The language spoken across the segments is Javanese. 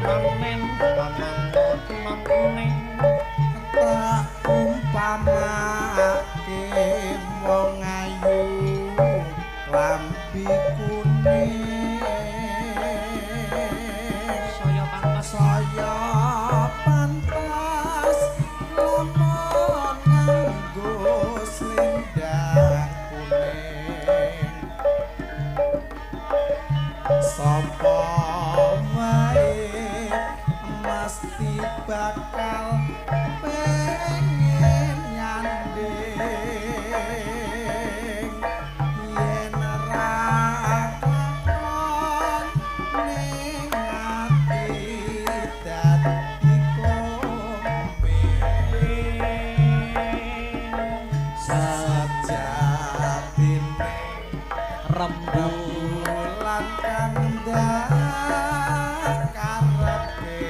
manen manangot maning tak umpamake wong ayu lambi kuning saya pantes lamun nganggo slendang kuning sapa wae mesti bakal pengen nyanding yen ra kakon ning ati dadi sajatine rembulan kandhang karepe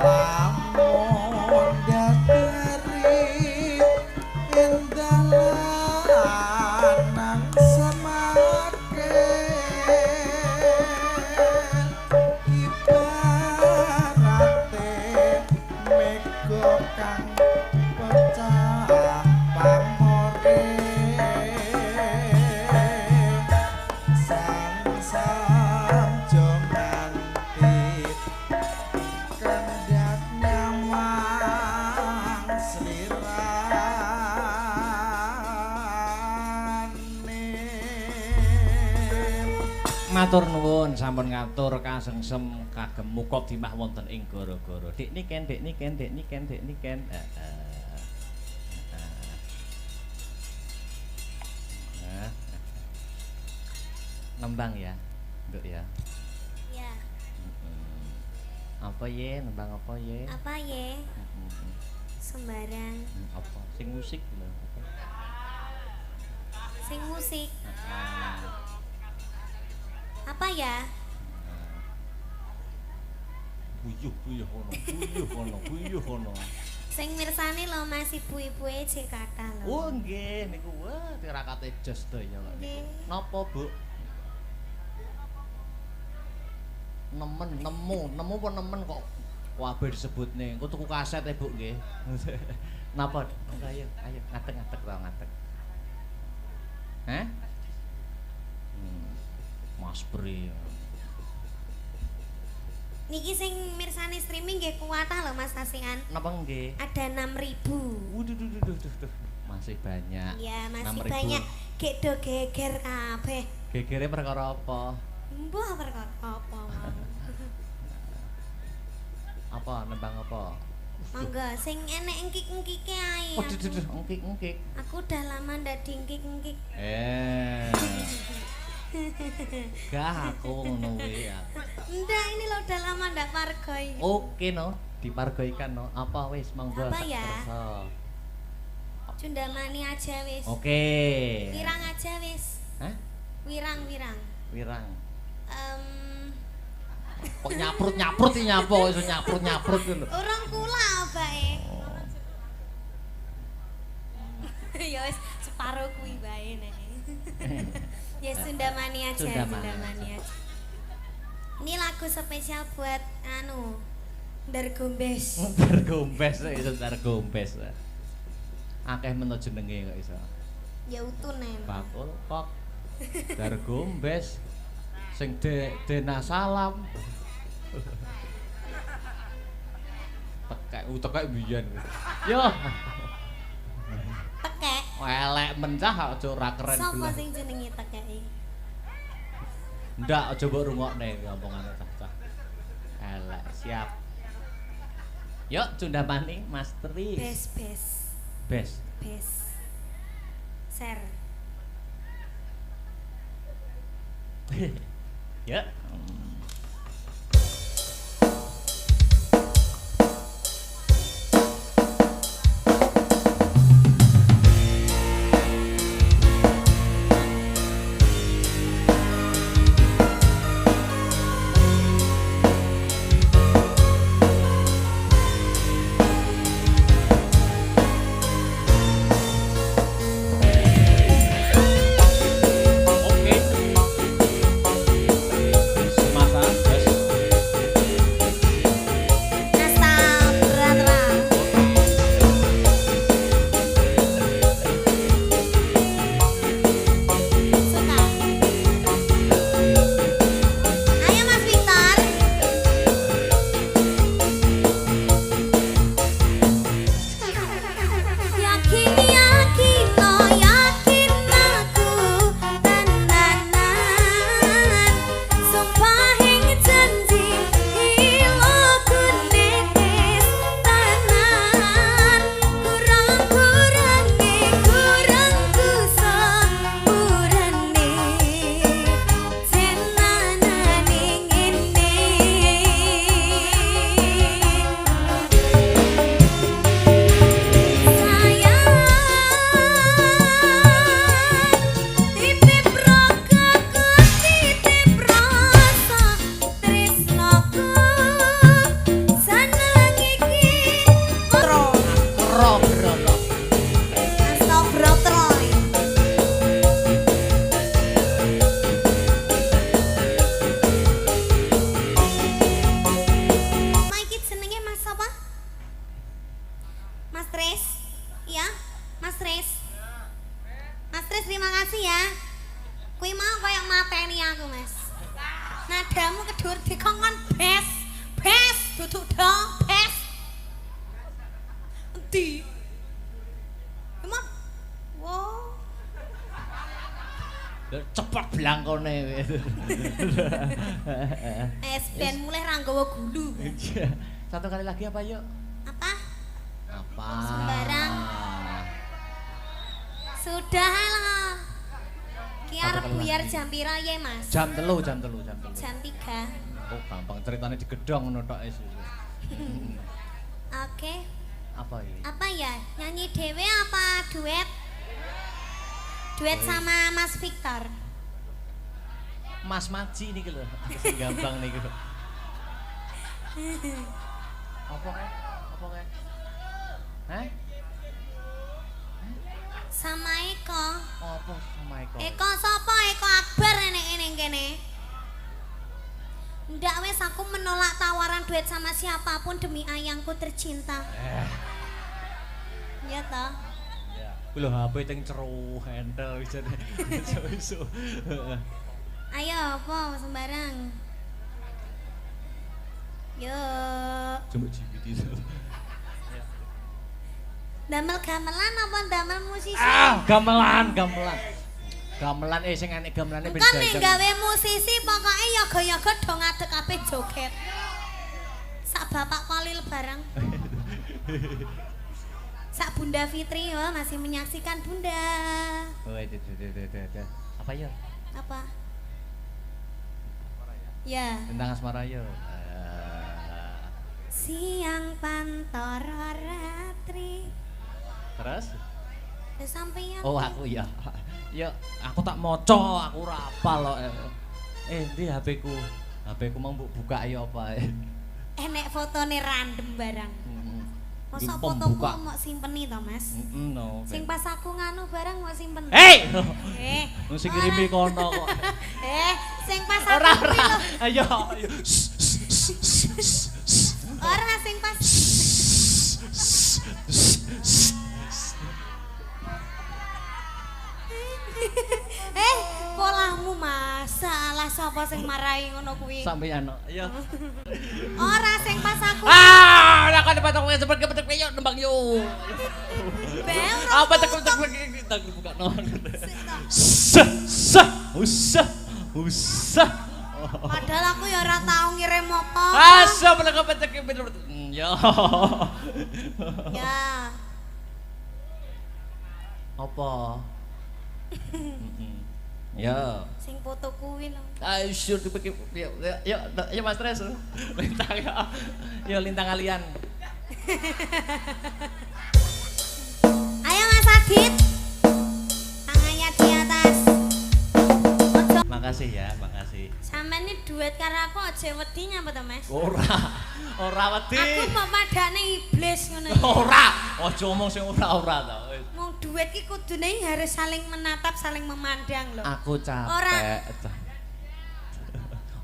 lamun dadari endalan semake ibarate mega kang pecah pamore sang jonganti kendak nyawang slirane matur nuwun sampun ngatur kasengsem kagem muka dimah wonten ing gara-gara dik niken nembang ya nduk ya Ya, apa ye nembang apa ye apa ye? Sembarang. apa sing musik lho apa Sing musik. Apa ya? buyuh kono Sing mirsani lo masih bui-bui cek kata lo. oh nggih niku wah tirakate jos donya kok Nggih. niku napa Bu nemu apa nemen kok kabeh disebutne engko tuku kaset e Bu nggih napa ayo ngadeg to ngadeg heh Mas Pri Niki sing mirsani streaming nggih kuatah lo Mas Kasihan. napa nggih Ada 6.000. Waduh masih banyak Ya, masih 6.000. banyak. Gek do geger kabeh. gegere perkara apa Mbah perkara apa mau. apa nembang apa Monggo sing enek engkik-engkike ae. waduh engkik Aku udah lama ndak diengkik-engkik. gah aku ngono kuwi Ndak, ini lo udah lama ndak pargoi. oke no dipargoikan no apa wis monggo Apa tak ya? kersa. Cundamani aja wis. Oke. Wirang aja wis. Hah? Wirang. Wirang. Em Kok nyaprut iki nyapa kok iso nyaprut lho. Orang kula bae. Oh. Ya wis separo kuwi bae nek. Ya Sundamani aja, Sundamani aja. Ini lagu spesial buat Ndar Gombes. Ndar Gombes iso Ndar Gombes. Akeh men jenenge kok iso. Ya utune. Bakul kok. Ndar Gombes sing Dena Salam. Tekek biyen. Yo. Tekek. Elek mencah aja ora keren Sopo belah. sing jenenge tekeki? Ndak aja mbok rungokne ngomongane cah-cah. Elek, siap. Yuk Cundamani Mas Tris. Bes. Bes. Share. Yuk. padamu kedur dikongkon bes. Bes duduk dong, bes. Endi? Emang wow. Cepet blangkone. Es ben mulai ra nggawa gulu. Satu kali lagi apa yuk? Apa? Apa? Sembarang. Sudah lah. Ki arep buyar jam pira ya, Mas? Jam 3. Jam 3. Oh, gampang ceritanya digedong ngono tok wis. Oke. Apa iki? Apa ya? Nyanyi dewe apa duet? Duet sama Mas Victor. Mas Maji niki lho. Sing gampang niku. Apa kae? Apa kae? Hah? Sama Eko. Apa sama Eko? Eko sapa? Eko Akbar ning kene. Ndak wes aku menolak tawaran duet sama siapapun demi ayangku tercinta. Ya toh? Ya. Lho HP teng ceru handle iso. Ayo apa sembarang. Yo. Cuma GPT. Damel gamelan apa damel musisi? Gamelan. Gamelan sing enek gamelane ben kan nek gawe musisi pokoke yoga-yoga do ngadeg kabeh joget. Sak bapak Kolil bareng. Sak Bunda Fitri yo masih menyaksikan Bunda. Oh, apa ya? Apa? Ya. Tentang asmara yo. Siang pantoro ratri. Terus? Sampeyan. Oh, aku ya. Ya, aku tak maca, aku ora apal kok. Ndi HP-ku? HP-ku mau mbok buka ya apa? Enek fotone random barang. Masa fotoku mau simpeni to, Mas? No. Sing pas aku nganu barang mau simpen. Hei! Wong sing kirimi kono kok. Sing pas aku Ora. Ayo. Ora sing pas. Polamu masalah sapa sing marahi ngono kuwi? Sampeyan. Ayo. Ora sing pas aku. Ora kan patok wis cepet yo nembang yo. Apa tek buka no. Usah. Padahal aku ya ora tau ngirim apa. Asa meneng petek yo. Ya. Apa? Ya. Sing foto kuwi lho. Ayo sure dipikir yuk Mas Tres. Lintang ya. Yo lintang kalian. Ayo Mas Adit. Tangannya di atas. Ojo. Makasih ya, makasih. Sampeyan ini duet karo aku aja wedi nyapa to, Mas? Ora wedi. Aku mau padane iblis ngono. Ora, aja ngomong sing ora to. Wong duet ki kudune harus saling menatap, saling memandang loh. Aku capek. Ora.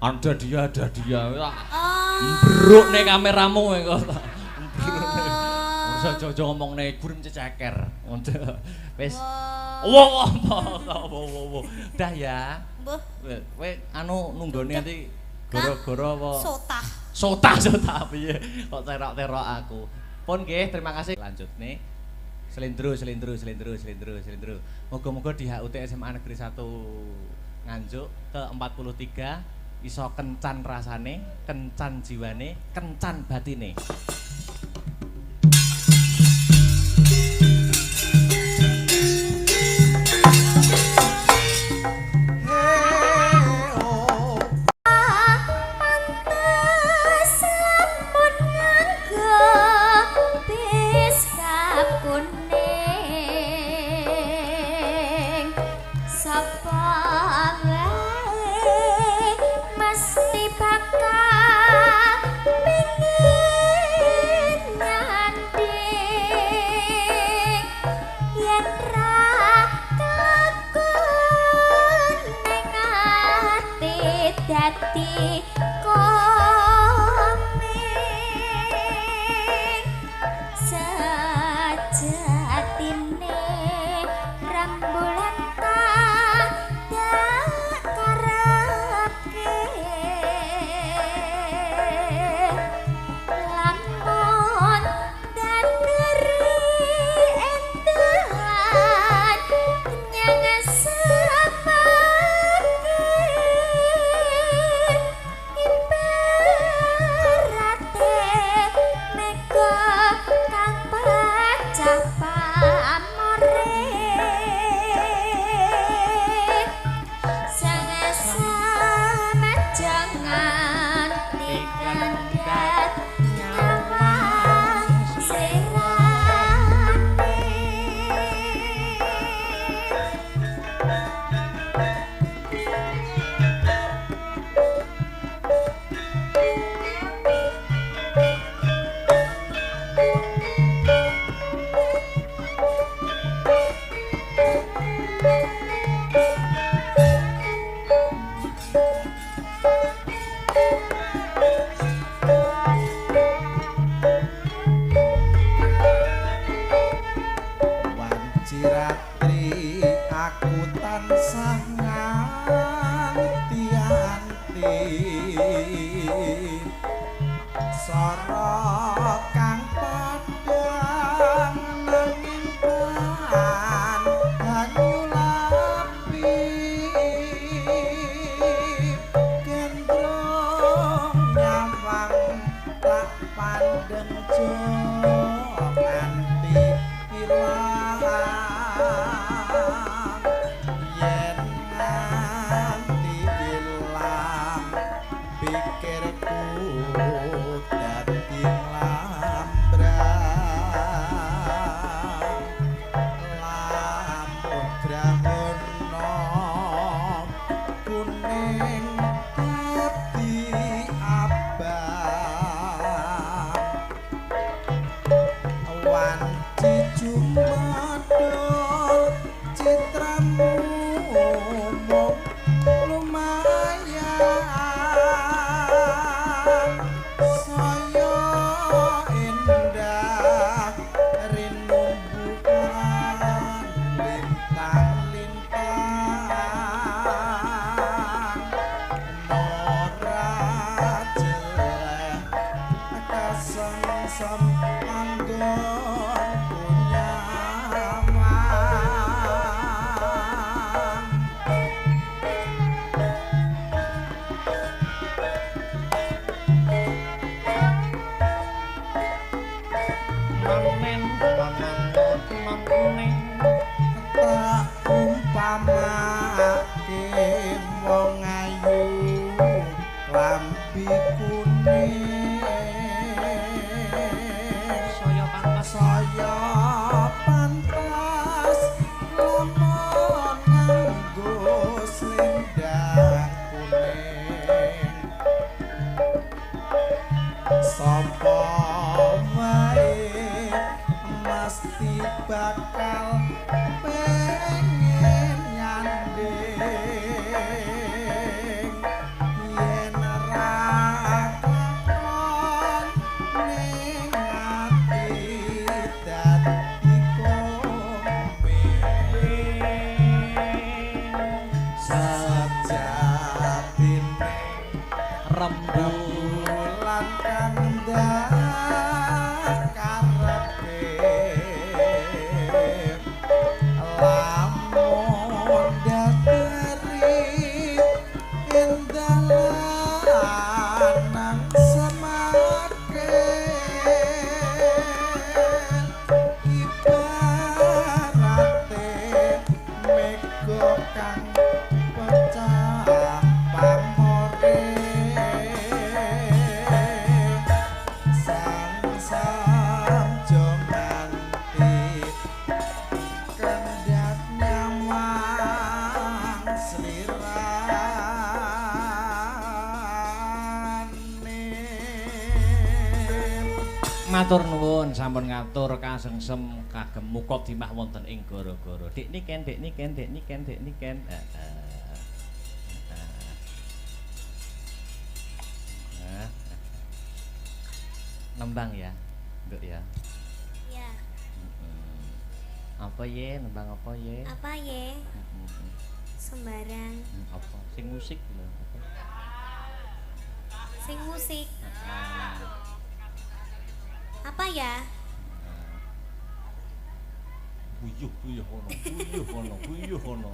Ada dia. Oh. Mbruk nih kameramu kok. Oh. Aja ngomong nih burung cecer. Wis. Wow. Wow. Dah ya. Mbuh. Kowe anu nunggone nanti gara-gara apa? Sotah piye? Kok terok-terok aku. Pun nggih, terima kasih. Lanjut nih. Selindro. Moga-moga di HUT SMA Negeri 1 Nganjuk ke 43 iso kencan rasane, kencan jiwane, kencan batine. Dati komeng sejatine rembulan tak karepke Sorok kang padhang nanging pan hanyu lapi gendrong nyawang tak pandeng jok nganti ilang yen nganti ilang pikirku dadi lambrang lamun grahana kuning dadi abang wanci jumadul citramu mung lumayan saya indah rinumbukan lintang-lintang nora jeleh kasengsem anggonku nyaman Manen panangot maning tak umpamake wong ayu lambi kuning saya pantas lamun nganggo selendang kuning sapa wae mesti bakal pengen nyanding yen ra kakon ning ati dadi komeng sajatine rembulan kandhang karepe lamun dateri endalan semake ibarate mega kang pecah pamore sang jong nganti kendak nyawang slirane matur nuwun sampun ngatur kasengsem kagem muka dimah wonten ing gara-gara dik niken nembang ya nduk ya Ya, apa ye nembang apa ye apa ye? Sembarang. apa sing musik lho apa Sing musik. Apa ya? buyuh kono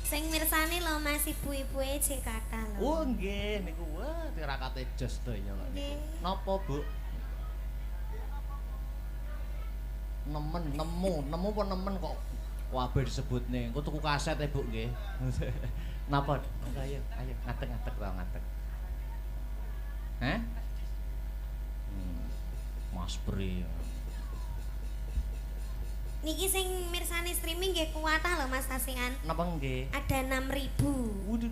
Sing mirsani lho Mas ibu-ibuke cek kathah lho. oh nggih niku wah tirakate jos to ya kok niku Nggih. napa Bu nemu apa nemen kok kabeh disebutne engko tuku kaset e Bu nggih napa ayo ngadeg-ngadeg wae ngadeg Hah Mas Pri Niki sing mirsani streaming nggih kuwatah lho Mas Tasian. napa nggih Ada 6.000. Waduh,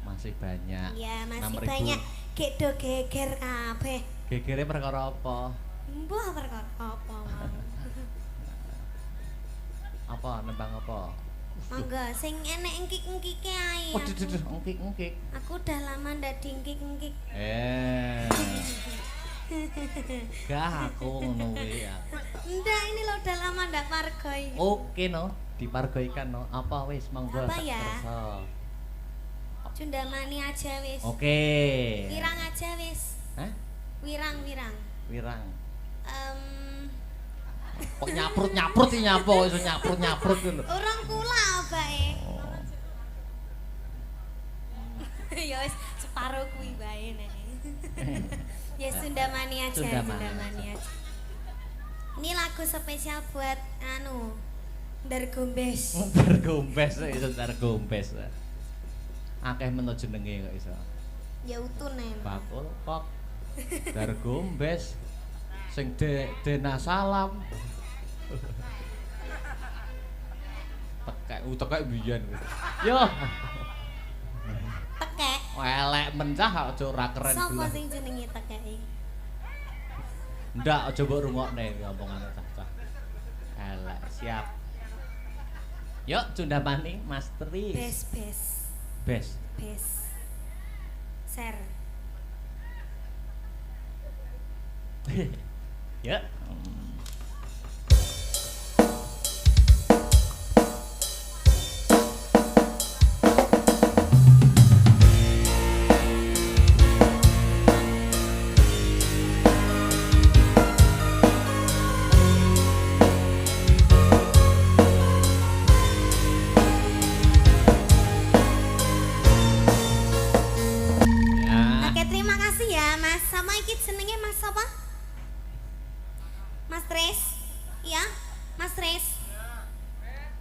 masih banyak. Ya, masih 6.000. banyak. Gek do geger kabeh. Gegere perkara apa? Mbah perkara apa mau. Apa nembang apa? Mangga sing enek engkik-engkike ae. Waduh, engkik. Aku udah lama ndak diengkik-engkik. Gak aku ngono kuwi ya. Ndak, ini lo udah lama ndak pargoi. Oke no, dipargoikan no. Apa wis monggo. Apa ya? Kersa. Cundamani aja wis. Oke. Wirang aja wis. Hah? Wirang. Wirang. Kok nyaprut iki nyapa iso nyaprut ngono. Urung kula bae. Oh. Ya wis separo kuwi bae nek. Ya Sundamani aja. Ini lagu spesial buat Dargombes. Dargombes iso Dargombes. Akeh men jenenge kok iso. Ya utune. Bakul kok. Dargombes. Sing Dena Salam. Tekek biyen. Yo. Tekek. Elek mencah aja ora keren Sopo belah. sing jenenge tekeki? Ndak aja mbok rungokne ngomongane cah-cah. Elek siap. Yuk Cundamani Mas Tris. Bes. Ser. Ya. Oke, terima kasih ya Mas. Sama iki jenenge Mas apa? Mas Tris. Iya, Mas Tris.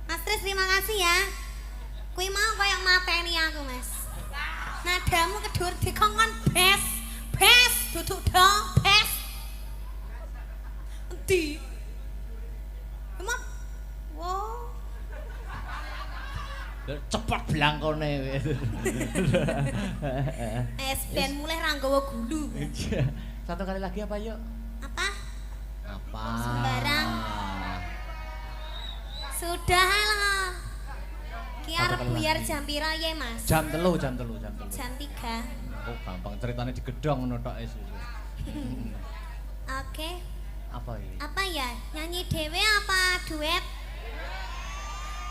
Mas Tris terima kasih ya. Kuwi mau koyo mateni aku, Mas. Nadamu kedur dikongkon bes. Duduk dong, bes. Endi? Emang wow. Cepet blangkone. Ben mulai ra nggawa gulu. Satu kali lagi apa yuk? Apa? Apa? Sembarang. Sudah lah. Ki arep buyar jam pira ya, Mas? Jam 3. Jam 3. Oh, gampang ceritanya digedhong ngono tok wis. Oke. Apa iki? Apa ya? Nyanyi dewe apa duet?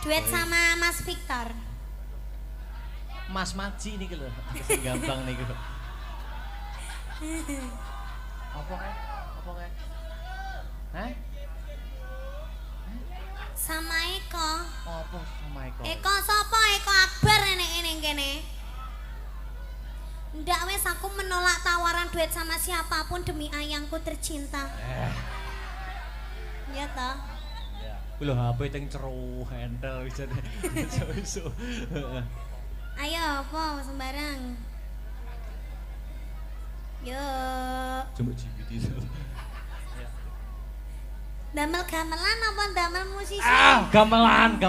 Duet sama Mas Victor. Mas Maji niki lho, sing gampang niku. Apa kae? Hah? Sama Eko. Apa sama Eko? Eko sapa? Eko Akbar ning kene. Ndak wes aku menolak tawaran duet sama siapapun demi ayangku tercinta. Ya toh? Ya. Lho HP teng ceru handle iso. Ayo apa sembarang. Yuk. Coba jibit itu. Damel gamelan apa damel musisi? Gamelan.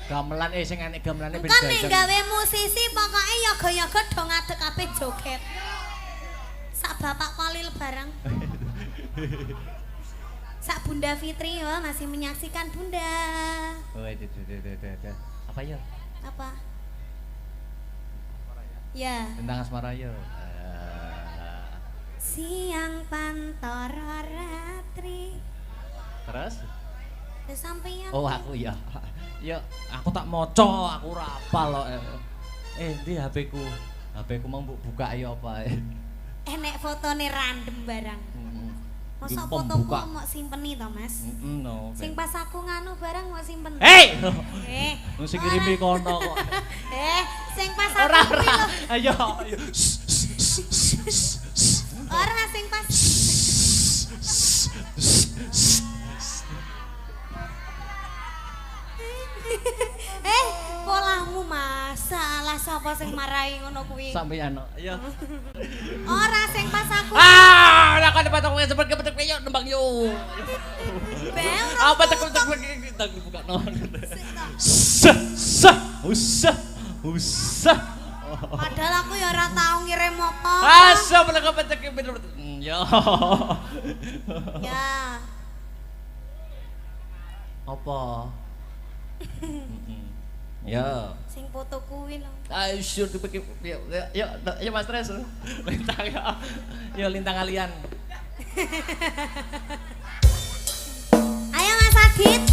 Gamelan sing enek gamelane ben kan nek gawe musisi pokoke ya gaya-gaya do ngadeg kabeh joget. Sak bapak Kolil bareng. Sak Bunda Fitri ya masih menyaksikan Bunda. Oh, itu. Apa ya? Apa? Ya. Tentang asmara ya. Siang pantoro ratri. Terus? Terus sampeyan. Oh, aku ya. Ya, aku tak maca, aku ora apal kok. Ndi HP-ku? HP-ku mau mbok buka ya apa? Enek fotone random barang. Masa fotoku mau simpeni to, Mas? No. Sing pas aku nganu barang mau simpen. Hei! Wong sing kirimi kono kok. Sing pas aku Ora. kuwi lho. Ayo. Ora sing pas. Polamu masalah sapa sing marahi ngono kuwi? Sampeyan. Ya. Ora sing pas aku. Ora kan patok wis seperti petek yo nembang yo. Apa tek buka no. Usah. Padahal aku ya ora tau ngirim apa. Asa meneng petek bener. Yo. Ya. Apa? Ya. Sing foto kuwi lho. Ayo sure dipikir ya Mas Tres. Lintang ya. Ya lintang kalian. Ayo Mas Adit.